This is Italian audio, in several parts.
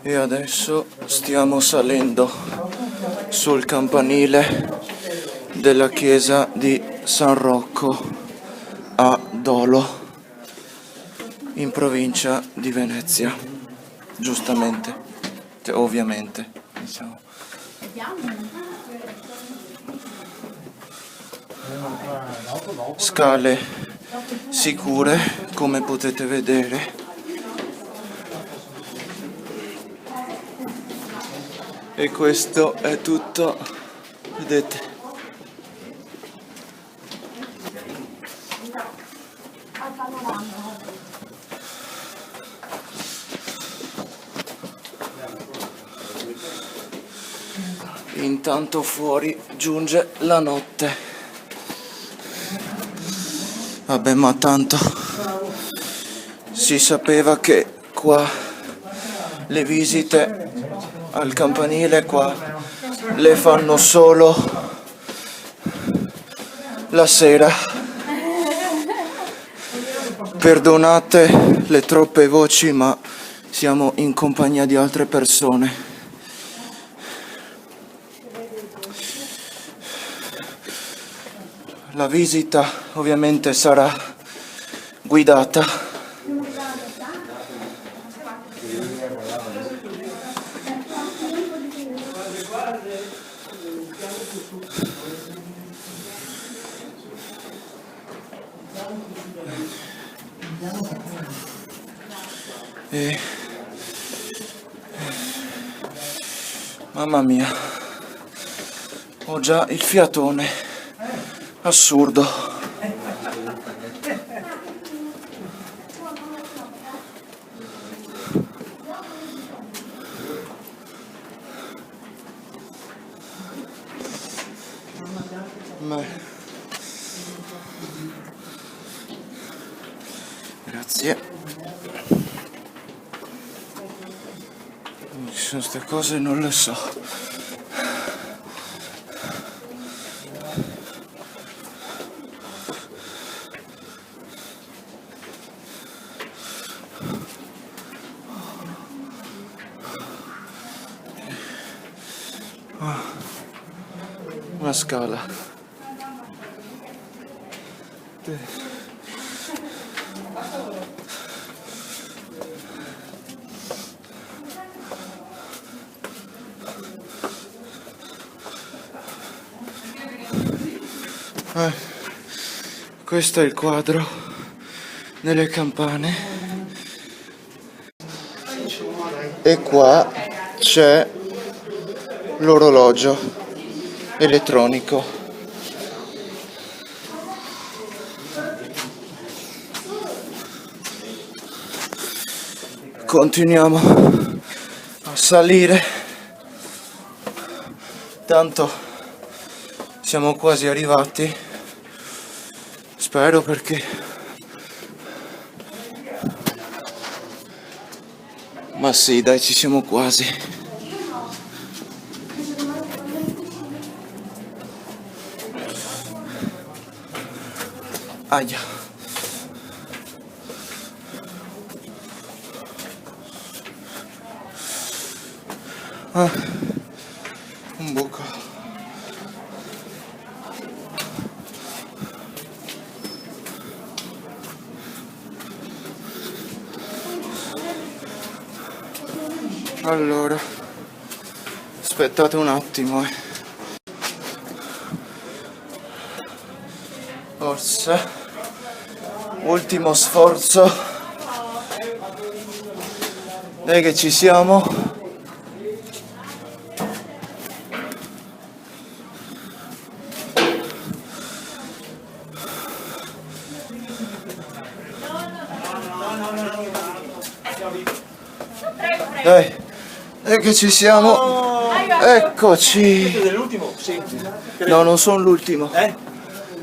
E adesso stiamo salendo sul campanile della chiesa di San Rocco a Dolo, in provincia di Venezia, giustamente, cioè, ovviamente, diciamo. Scale sicure, come potete vedere. E questo è tutto, vedete. Intanto fuori giunge la notte. Vabbè, ma tanto si sapeva che qua le visite al campanile qua le fanno solo la sera. Perdonate le troppe voci, ma siamo in compagnia di altre persone. La visita ovviamente sarà guidata. E... mamma mia, ho già il fiatone, assurdo. Grazie. Ci sono queste cose, non le so. Una scala. Questo è il quadro delle campane e qua c'è l'orologio elettronico. Continuiamo a salire, tanto siamo quasi arrivati. Spero, perché ma sì, dai, ci siamo quasi. Aia. Un buco. Allora, aspettate un attimo, Forza, ultimo sforzo. Dai che ci siamo. Dai che ci siamo. Eccoci. Siete dell'ultimo? Sì. No, non sono l'ultimo. No.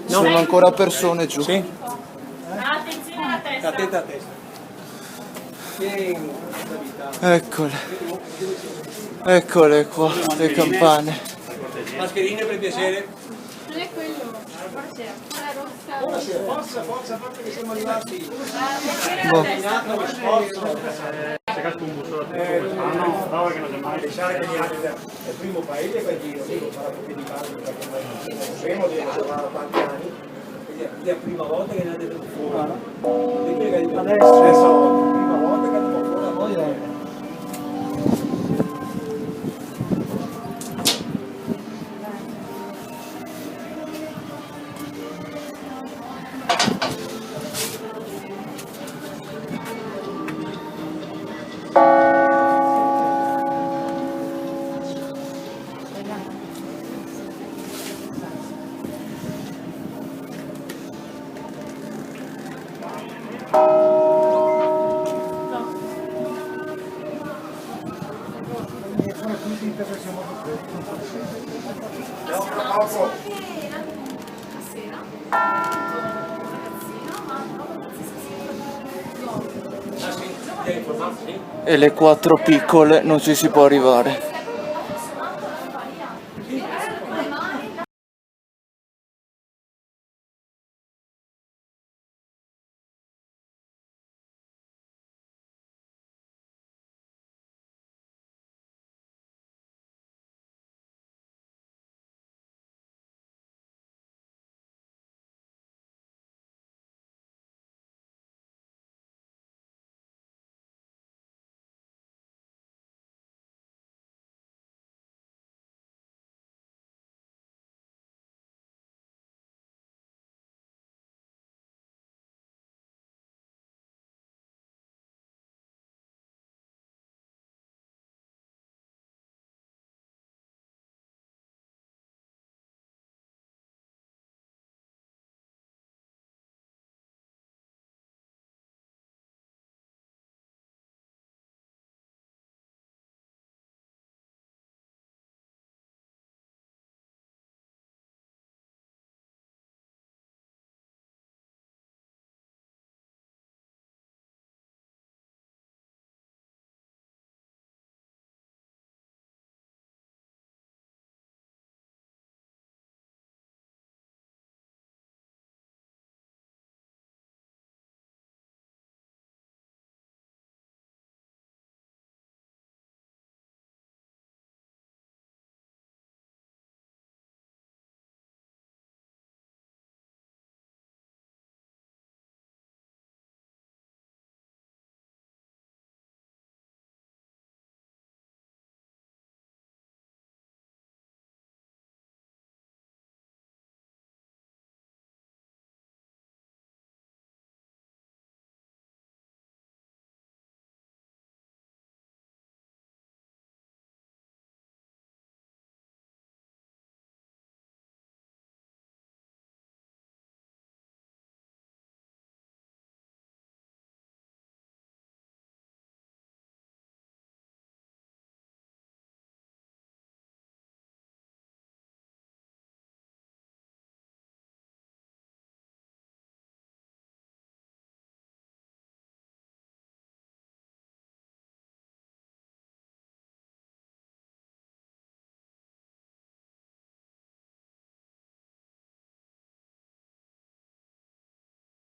Sono ancora persone giù. Sì. Attenzione alla testa. Attenta a testa. Eccole. Eccole qua, le campane. Mascherine per piacere. Non è quello, forse è quella rossa. Buonasera, forza, forza, forza che siamo arrivati. Boh. Terminato lo sforzo. No, perché non c'è mai. Pensare che gli altri è il primo paese per dire, dico, farà tutti di calcio perché noi non conosciamo, dobbiamo giocare da tanti anni. Quindi è la prima volta che ne andate fuori. Adesso è la prima volta che andiamo fuori. E le 4 piccole non ci si può arrivare.